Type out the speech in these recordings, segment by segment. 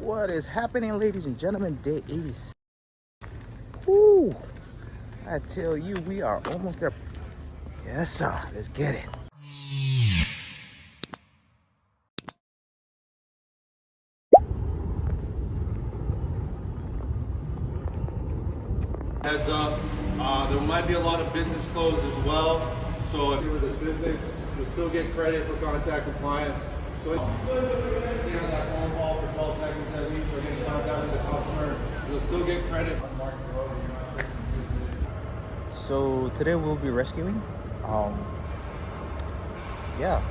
What is happening, ladies and gentlemen? Day 86. Woo! I tell you, we are almost there. Yes, sir. Let's get it. Heads up, there might be a lot of business closed as well. So if you're with a business, you'll still get credit for contact compliance. So if you're on that phone call for 12 seconds at least, or getting contact with the customer, you'll still get credit. So today we'll be rescuing. Yeah,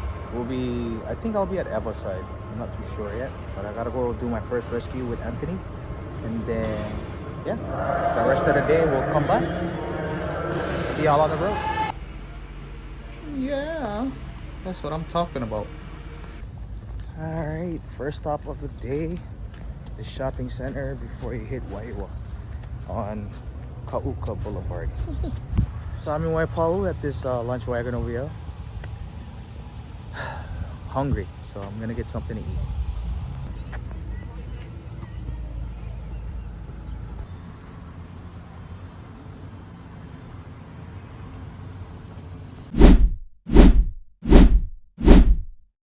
I think I'll be at Eva's side. I'm not too sure yet, but I gotta go do my first rescue with Anthony, and then yeah, the rest of the day we'll come back. See y'all on the road. Yeah, that's what I'm talking about. All right, first stop of the day, the shopping center before you hit Waipahu on Kauka Boulevard. So I'm in Waipahu at this lunch wagon over here. Hungry, so I'm gonna get something to eat.